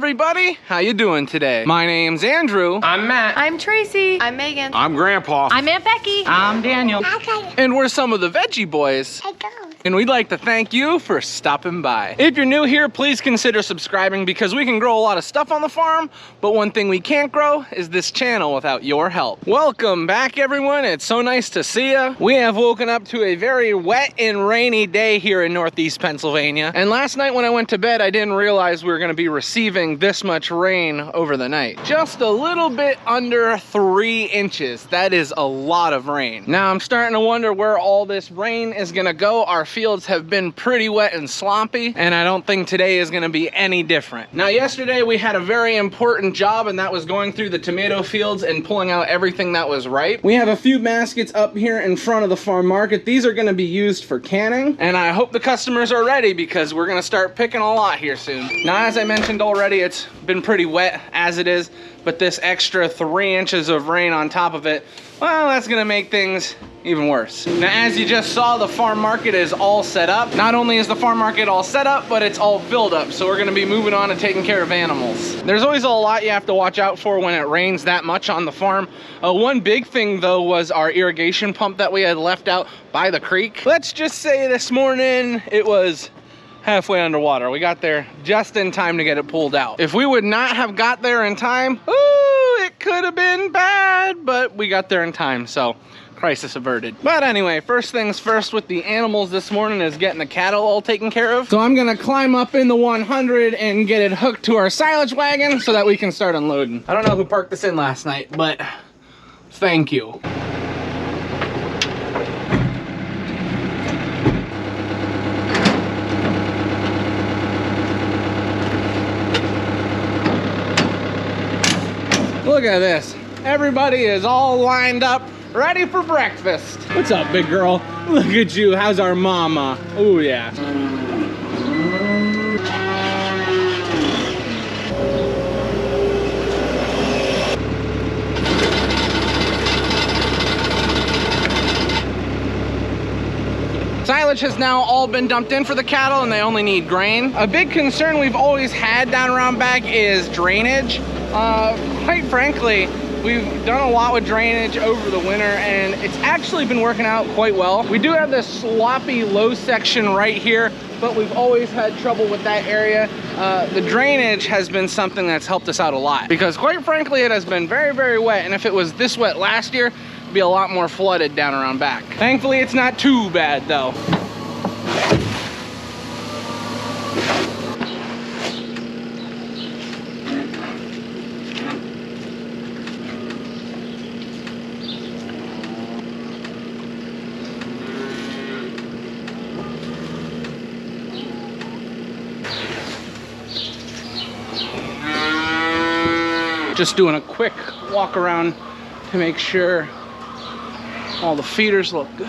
everybody, how you doing today? My name's Andrew. I'm Matt. I'm Tracy. I'm Megan. I'm Grandpa. I'm Aunt Becky. I'm Daniel. And we're some of the Veggie Boys. And we'd like to thank you for stopping by. If you're new here, please consider subscribing because we can grow a lot of stuff on the farm, but one thing we can't grow is this channel without your help. Welcome back, everyone. It's so nice to see you. We have woken up to a very wet and rainy day here in Northeast Pennsylvania. And last night when I went to bed, I didn't realize we were gonna be receiving this much rain over the night. Just a little bit under 3 inches. That is a lot of rain. Now I'm starting to wonder where all this rain is gonna go. Our fields have been pretty wet and swampy, and I don't think today is gonna be any different. Now yesterday we had a very important job, and that was going through the tomato fields and pulling out everything that was ripe. We have a few baskets up here in front of the farm market. These are gonna be used for canning, and I hope the customers are ready because we're gonna start picking a lot here soon. Now, as I mentioned already, it's been pretty wet as it is, but this extra 3 inches of rain on top of it, well, that's gonna make things even worse. Now, as you just saw, the farm market is all set up. Not only is the farm market all set up, but it's all filled up. So we're gonna be moving on to taking care of animals. There's always a lot you have to watch out for when it rains that much on the farm. One big thing though was our irrigation pump that we had left out by the creek. Let's just say this morning it was halfway underwater. We got there just in time to get it pulled out. If we would not have got there in time, ooh, it could have been bad, but we got there in time, so crisis averted. But anyway, first things first with the animals this morning is getting the cattle all taken care of. So I'm gonna climb up in the 100 and get it hooked to our silage wagon so that we can start unloading. I don't know who parked this in last night, but thank you. Look at this. Everybody is all lined up, ready for breakfast. What's up, big girl? Look at you. How's our mama? Oh, yeah. Silage has now all been dumped in for the cattle and they only need grain. A big concern we've always had down around back is drainage. Quite frankly, we've done a lot with drainage over the winter and it's actually been working out quite well. We do have this sloppy low section right here, but we've always had trouble with that area. The drainage has been something that's helped us out a lot because quite frankly, it has been very, very wet. And if it was this wet last year, it'd be a lot more flooded down around back. Thankfully, it's not too bad though. Just doing a quick walk around to make sure all the feeders look good.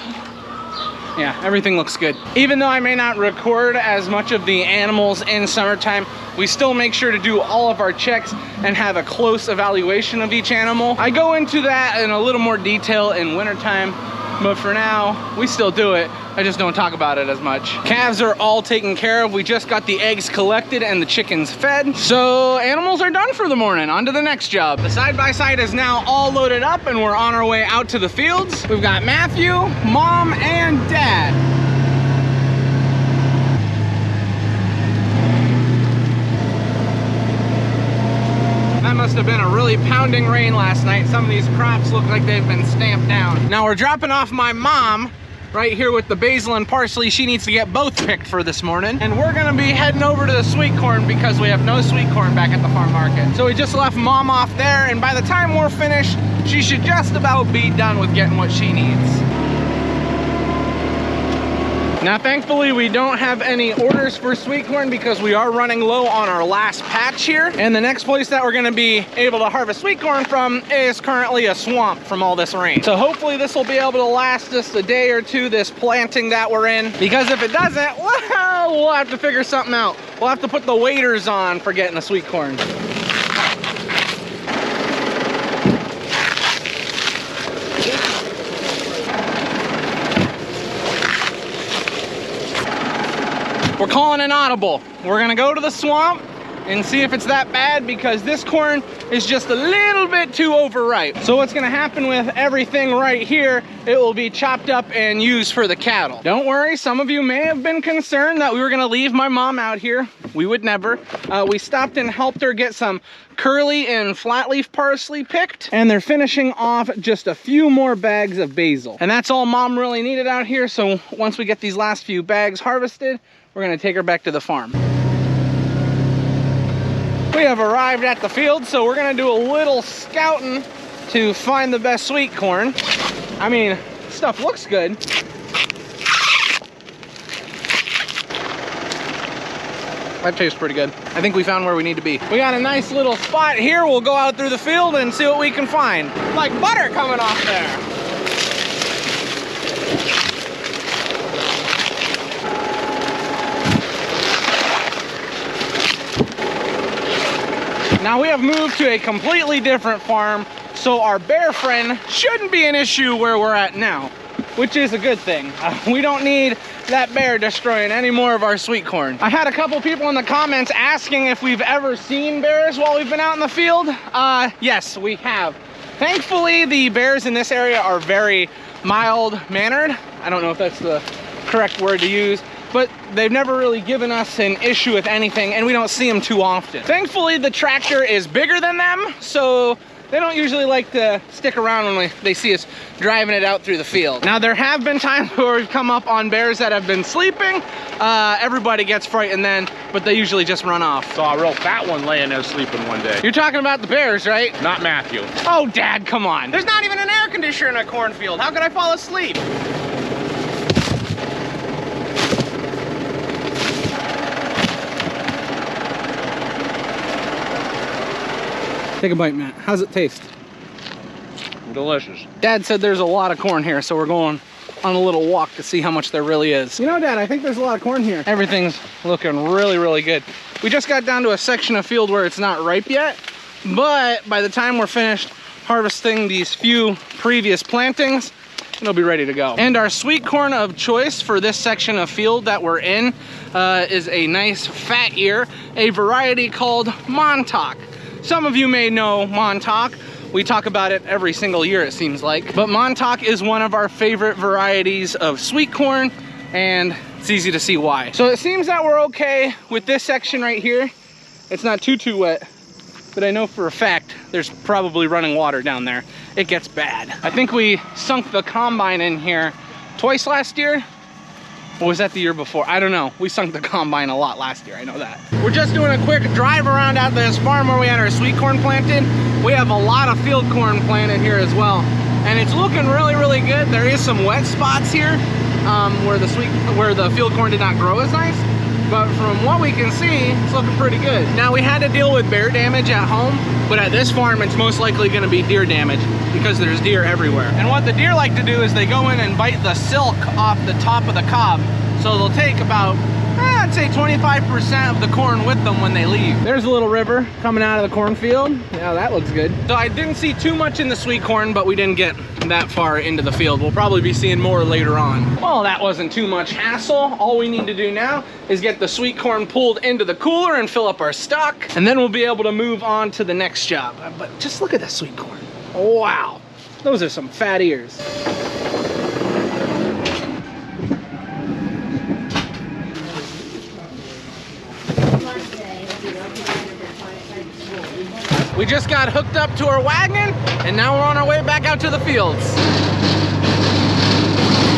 Yeah, everything looks good. Even though I may not record as much of the animals in summertime, we still make sure to do all of our checks and have a close evaluation of each animal. I go into that in a little more detail in wintertime, but for now, we still do it. I just don't talk about it as much. Calves are all taken care of. We just got the eggs collected and the chickens fed. So animals are done for the morning. On to the next job. The side-by-side is now all loaded up and we're on our way out to the fields. We've got Matthew, Mom, and Dad. That must have been a really pounding rain last night. Some of these crops look like they've been stamped down. Now we're dropping off my mom right here with the basil and parsley. She needs to get both picked for this morning. And we're gonna be heading over to the sweet corn because we have no sweet corn back at the farm market. So we just left Mom off there, and by the time we're finished, she should just about be done with getting what she needs. Now, thankfully, we don't have any orders for sweet corn because we are running low on our last patch here. And the next place that we're gonna be able to harvest sweet corn from is currently a swamp from all this rain. So hopefully this will be able to last us a day or two, this planting that we're in. Because if it doesn't, well, we'll have to figure something out. We'll have to put the waders on for getting the sweet corn. We're calling an audible. We're gonna go to the swamp, and see if it's that bad, because this corn is just a little bit too overripe. So what's gonna happen with everything right here, it will be chopped up and used for the cattle. Don't worry, some of you may have been concerned that we were gonna leave my mom out here. We would never. We stopped and helped her get some curly and flat leaf parsley picked, and they're finishing off just a few more bags of basil. And that's all mom really needed out here. So once we get these last few bags harvested, we're gonna take her back to the farm. We have arrived at the field, so we're gonna do a little scouting to find the best sweet corn. I mean, stuff looks good. That tastes pretty good. I think we found where we need to be. We got a nice little spot here. We'll go out through the field and see what we can find. Like butter coming off there. Now we have moved to a completely different farm, so our bear friend shouldn't be an issue where we're at now, which is a good thing. We don't need that bear destroying any more of our sweet corn. I had a couple people in the comments asking if we've ever seen bears while we've been out in the field. Yes, we have. Thankfully, the bears in this area are very mild-mannered. I don't know if that's the correct word to use, but they've never really given us an issue with anything, and we don't see them too often. Thankfully, the tractor is bigger than them, so they don't usually like to stick around when they see us driving it out through the field. Now, there have been times where we've come up on bears that have been sleeping. Everybody gets frightened then, but they usually just run off. Saw a real fat one laying there sleeping one day. You're talking about the bears, right? Not Matthew. Oh, Dad, come on. There's not even an air conditioner in a cornfield. How could I fall asleep? Take a bite, Matt. How's it taste? Delicious. Dad said there's a lot of corn here, so we're going on a little walk to see how much there really is. You know, Dad, I think there's a lot of corn here. Everything's looking really, really good. We just got down to a section of field where it's not ripe yet, but by the time we're finished harvesting these few previous plantings, it'll be ready to go. And our sweet corn of choice for this section of field that we're in is a nice fat ear, a variety called Montauk. Some of you may know Montauk. We talk about it every single year, it seems like. But Montauk is one of our favorite varieties of sweet corn, and it's easy to see why. So it seems that we're okay with this section right here. It's not too wet, but I know for a fact there's probably running water down there. It gets bad. I think we sunk the combine in here twice last year. Or was that the year before? I don't know. We sunk the combine a lot last year, I know that. We're just doing a quick drive around at this farm where we had our sweet corn planted. We have a lot of field corn planted here as well. And it's looking really, really good. There is some wet spots here where the field corn did not grow as nice. But from what we can see, it's looking pretty good. Now, we had to deal with bear damage at home, but at this farm, it's most likely gonna be deer damage because there's deer everywhere. And what the deer like to do is they go in and bite the silk off the top of the cob. So they'll take about, I'd say 25% of the corn with them when they leave. There's a little river coming out of the cornfield. Yeah, that looks good. So I didn't see too much in the sweet corn, but we didn't get that far into the field. We'll probably be seeing more later on. Well, that wasn't too much hassle. All we need to do now is get the sweet corn pulled into the cooler and fill up our stock, and then we'll be able to move on to the next job. But just look at that sweet corn. Wow, those are some fat ears. We just got hooked up to our wagon, and now we're on our way back out to the fields.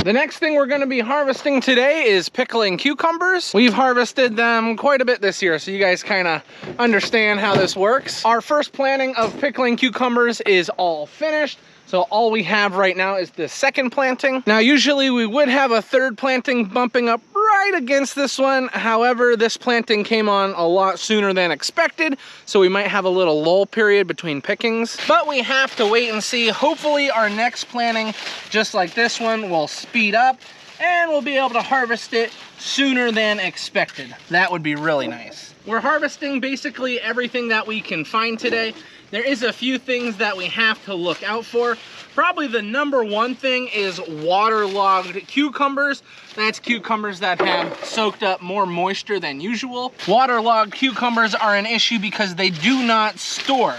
The next thing we're gonna be harvesting today is pickling cucumbers. We've harvested them quite a bit this year, so you guys kind of understand how this works. Our first planting of pickling cucumbers is all finished. So all we have right now is the second planting. Now, usually we would have a third planting bumping up right against this one. However, this planting came on a lot sooner than expected, so we might have a little lull period between pickings. But we have to wait and see. Hopefully our next planting, just like this one, will speed up and we'll be able to harvest it sooner than expected. That would be really nice. We're harvesting basically everything that we can find today. There is a few things that we have to look out for. Probably the number one thing is waterlogged cucumbers. That's cucumbers that have soaked up more moisture than usual. Waterlogged cucumbers are an issue because they do not store.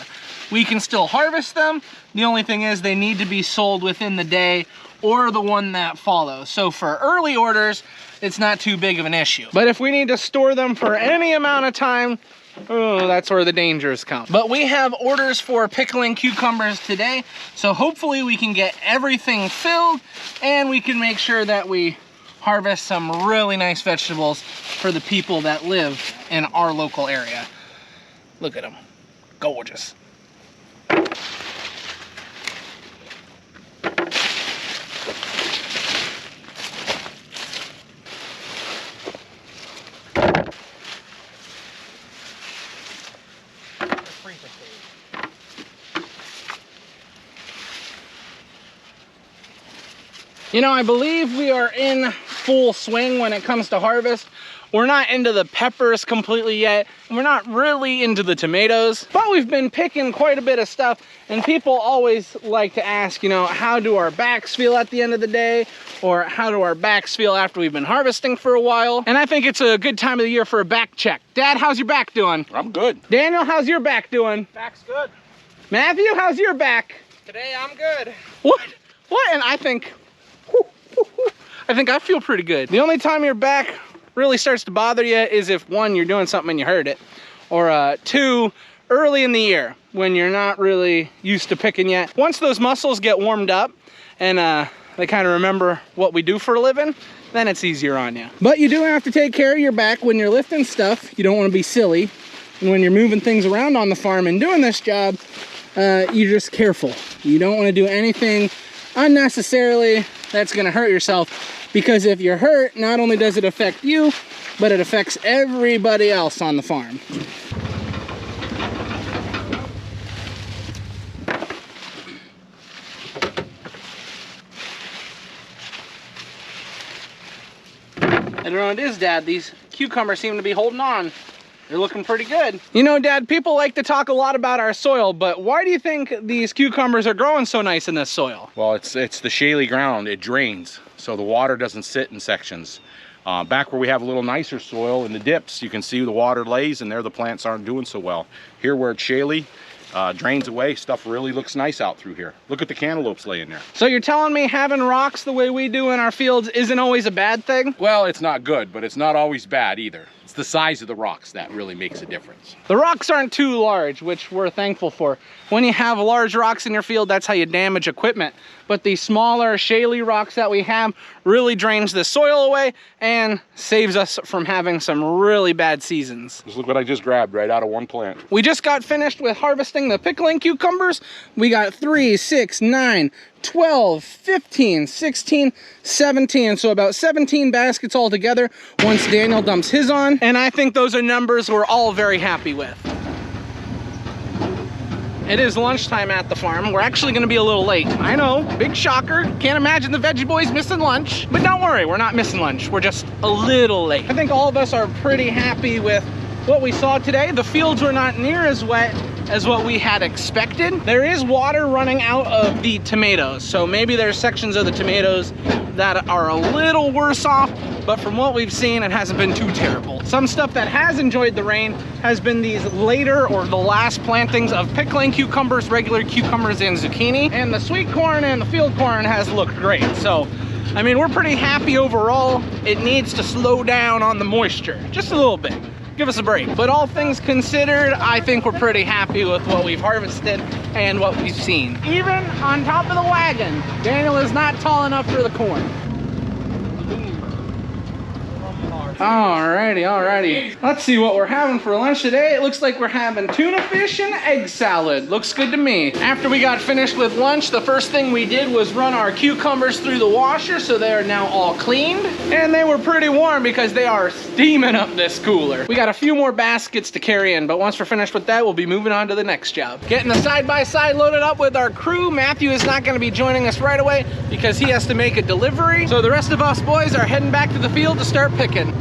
We can still harvest them. The only thing is they need to be sold within the day or the one that follows. So for early orders, it's not too big of an issue. But if we need to store them for any amount of time, oh, that's where the dangers come. But we have orders for pickling cucumbers today, so hopefully we can get everything filled and we can make sure that we harvest some really nice vegetables for the people that live in our local area. Look at them, gorgeous. You know, I believe we are in full swing when it comes to harvest. We're not into the peppers completely yet, and we're not really into the tomatoes, but we've been picking quite a bit of stuff, and people always like to ask, you know, how do our backs feel at the end of the day, or how do our backs feel after we've been harvesting for a while? And I think it's a good time of the year for a back check. Dad, how's your back doing? I'm good. Daniel, how's your back doing? Back's good. Matthew, how's your back? Today I'm good. What? And I think I feel pretty good. The only time your back really starts to bother you is if one, you're doing something and you hurt it, or two, early in the year when you're not really used to picking yet. Once those muscles get warmed up and they kind of remember what we do for a living, then it's easier on you. But you do have to take care of your back when you're lifting stuff. You don't want to be silly. And when you're moving things around on the farm and doing this job, you're just careful. You don't want to do anything unnecessarily that's going to hurt yourself, because if you're hurt, not only does it affect you, but it affects everybody else on the farm. I don't know what it is, Dad. These cucumbers seem to be holding on. They're looking pretty good. You know, Dad, people like to talk a lot about our soil, but why do you think these cucumbers are growing so nice in this soil? Well, it's the shaly ground. It drains, so the water doesn't sit in sections. Back where we have a little nicer soil in the dips, you can see the water lays, and there the plants aren't doing so well. Here where it's shaly, drains away, stuff really looks nice out through here. Look at the cantaloupes laying there. So you're telling me having rocks the way we do in our fields isn't always a bad thing? Well, it's not good, but it's not always bad either. It's the size of the rocks that really makes a difference. The rocks aren't too large, which we're thankful for. When you have large rocks in your field, that's how you damage equipment. But the smaller, shaly rocks that we have really drains the soil away and saves us from having some really bad seasons. Just look what I just grabbed right out of one plant. We just got finished with harvesting the pickling cucumbers. We got 3, 6, 9, 12, 15, 16, 17. So about 17 baskets altogether once Daniel dumps his on. And I think those are numbers we're all very happy with. It is lunchtime at the farm. We're actually gonna be a little late. I know, big shocker. Can't imagine the Veggie Boys missing lunch. But don't worry, we're not missing lunch. We're just a little late. I think all of us are pretty happy with what we saw today. The fields were not near as wet as what we had expected. There is water running out of the tomatoes, so maybe there's sections of the tomatoes that are a little worse off, but from what we've seen, it hasn't been too terrible. Some stuff that has enjoyed the rain has been these later or the last plantings of pickling cucumbers, regular cucumbers, and zucchini. And the sweet corn and the field corn has looked great. So, I mean, we're pretty happy overall. It needs to slow down on the moisture, just a little bit. Give us a break. But all things considered, I think we're pretty happy with what we've harvested and what we've seen. Even on top of the wagon, Daniel is not tall enough for the corn. Alrighty. Let's see what we're having for lunch today. It looks like we're having tuna fish and egg salad. Looks good to me. After we got finished with lunch, the first thing we did was run our cucumbers through the washer, so they are now all cleaned. And they were pretty warm because they are steaming up this cooler. We got a few more baskets to carry in, but once we're finished with that, we'll be moving on to the next job. Getting the side-by-side loaded up with our crew. Matthew is not gonna be joining us right away because he has to make a delivery. So the rest of us boys are heading back to the field to start picking.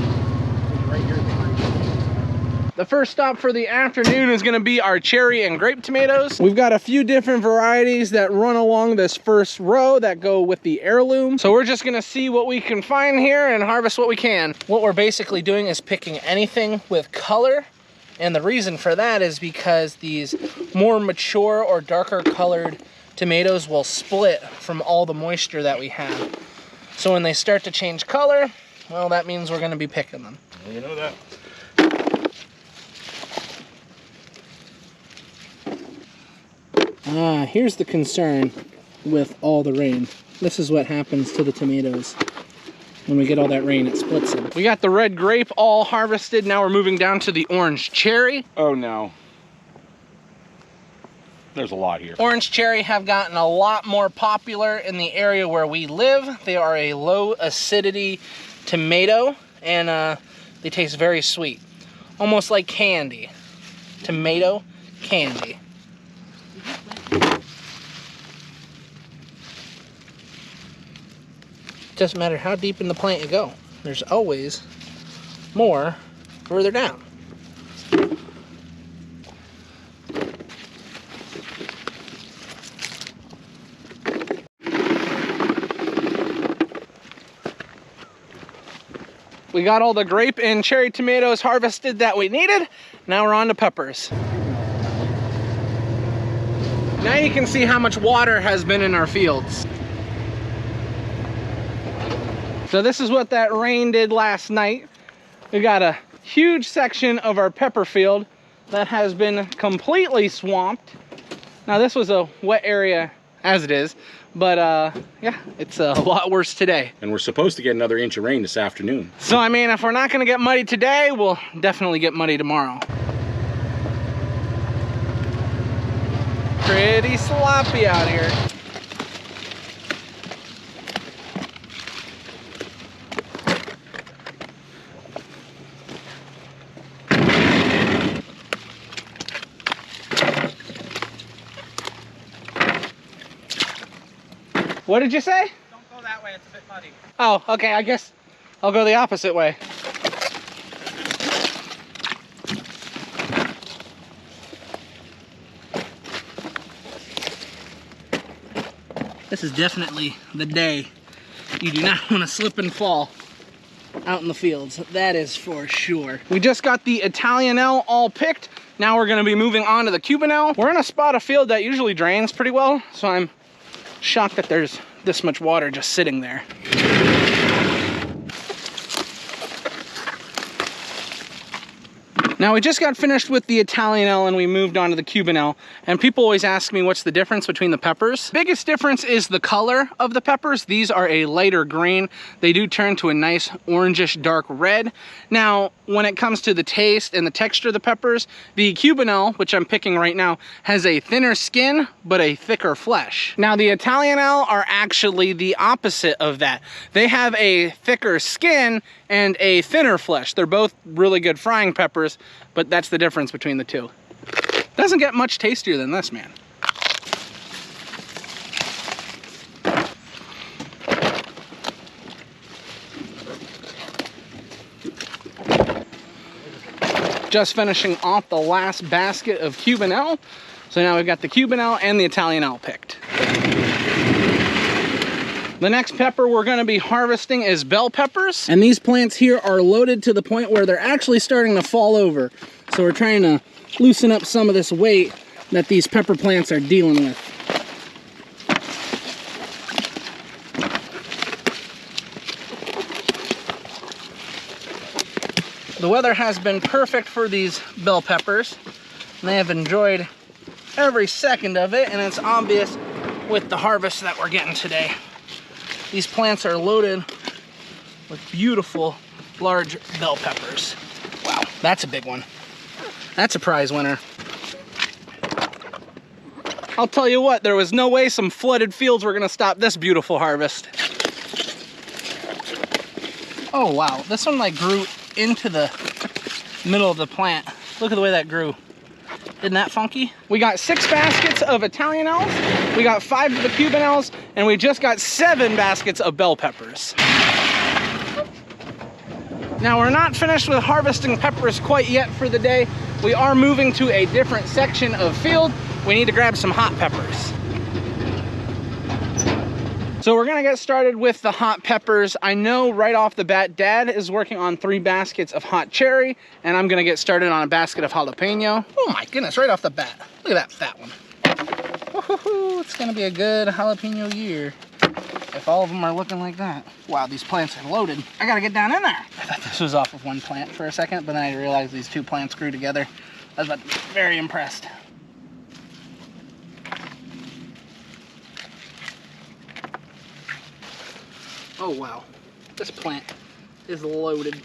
The first stop for the afternoon is gonna be our cherry and grape tomatoes. We've got a few different varieties that run along this first row that go with the heirloom. So we're just gonna see what we can find here and harvest what we can. What we're basically doing is picking anything with color. And the reason for that is because these more mature or darker colored tomatoes will split from all the moisture that we have. So when they start to change color, well, that means we're gonna be picking them. You know that. Here's the concern with all the rain. This is what happens to the tomatoes. When we get all that rain, it splits them. We got the red grape all harvested. Now we're moving down to the orange cherry. Oh no. There's a lot here. Orange cherry have gotten a lot more popular in the area where we live. They are a low acidity tomato and they taste very sweet. Almost like candy. Tomato candy. Doesn't matter how deep in the plant you go. There's always more further down. We got all the grape and cherry tomatoes harvested that we needed. Now we're on to peppers. Now you can see how much water has been in our fields. So this is what that rain did last night. We got a huge section of our pepper field that has been completely swamped. Now this was a wet area as it is, but yeah, it's a lot worse today. And we're supposed to get another inch of rain this afternoon. So I mean, if we're not gonna get muddy today, we'll definitely get muddy tomorrow. Pretty sloppy out here. What did you say? Don't go that way, it's a bit muddy. Oh, okay, I guess I'll go the opposite way. This is definitely the day you do not want to slip and fall out in the fields. That is for sure. We just got the Italianelle all picked. Now we're gonna be moving on to the Cubanelle. We're in a spot of field that usually drains pretty well, so I'm shocked that there's this much water just sitting there. Now we just got finished with the Italianelle and we moved on to the Cubanelle, and people always ask me what's the difference between the peppers. Biggest difference is the color of the peppers. These are a lighter green. They do turn to a nice orangish dark red. Now when it comes to the taste and the texture of the peppers, the Cubanelle, which I'm picking right now, has a thinner skin but a thicker flesh. Now the Italianelle are actually the opposite of that. They have a thicker skin and a thinner flesh. They're both really good frying peppers, but that's the difference between the two. Doesn't get much tastier than this, man. Just finishing off the last basket of Cubanelle. So now we've got the Cubanelle and the Italianelle picked. The next pepper we're gonna be harvesting is bell peppers. And these plants here are loaded to the point where they're actually starting to fall over. So we're trying to loosen up some of this weight that these pepper plants are dealing with. The weather has been perfect for these bell peppers. And they have enjoyed every second of it, and it's obvious with the harvest that we're getting today. These plants are loaded with beautiful large bell peppers. Wow, that's a big one. That's a prize winner. I'll tell you what, there was no way some flooded fields were gonna stop this beautiful harvest. Oh wow, this one like grew into the middle of the plant. Look at the way that grew. Isn't that funky? We got 6 baskets of Italian ells, we got 5 of the Cuban ells, and we just got 7 baskets of bell peppers. Now we're not finished with harvesting peppers quite yet for the day. We are moving to a different section of field. We need to grab some hot peppers. So we're gonna get started with the hot peppers. I know right off the bat, Dad is working on 3 baskets of hot cherry, and I'm gonna get started on a basket of jalapeno. Oh my goodness, right off the bat. Look at that fat one. Woohoo, it's gonna be a good jalapeno year if all of them are looking like that. Wow, these plants are loaded. I gotta get down in there. I thought this was off of one plant for a second, but then I realized these 2 plants grew together. I was about to be very impressed. Oh wow, this plant is loaded.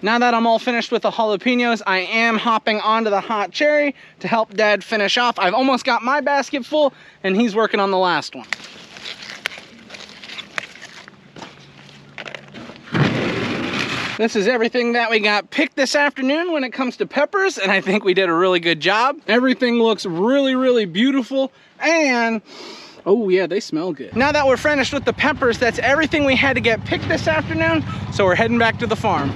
Now that I'm all finished with the jalapenos, I am hopping onto the hot cherry to help Dad finish off. I've almost got my basket full, and he's working on the last one. This is everything that we got picked this afternoon when it comes to peppers, and I think we did a really good job. Everything looks really, really beautiful, and oh yeah, they smell good. Now that we're finished with the peppers, that's everything we had to get picked this afternoon, so we're heading back to the farm.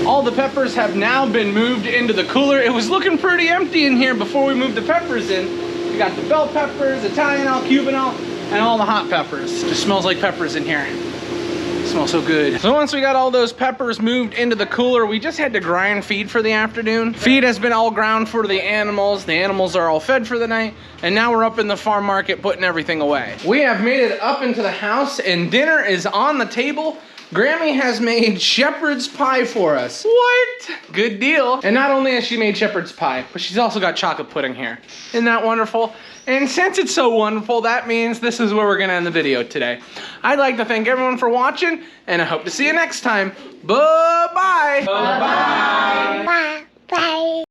All the peppers have now been moved into the cooler. It was looking pretty empty in here before we moved the peppers in. We got the bell peppers, Italian elk, Cuban elk, and all the hot peppers. It just smells like peppers in here. Smells so good. So once we got all those peppers moved into the cooler, we just had to grind feed for the afternoon. Feed has been all ground for the animals. The animals are all fed for the night. And now we're up in the farm market putting everything away. We have made it up into the house and dinner is on the table. Grammy has made shepherd's pie for us. What? Good deal. And not only has she made shepherd's pie, but she's also got chocolate pudding here. Isn't that wonderful? And since it's so wonderful, that means this is where we're gonna end the video today. I'd like to thank everyone for watching, and I hope to see you next time. Bye-bye. Bye-bye. Bye. Bye.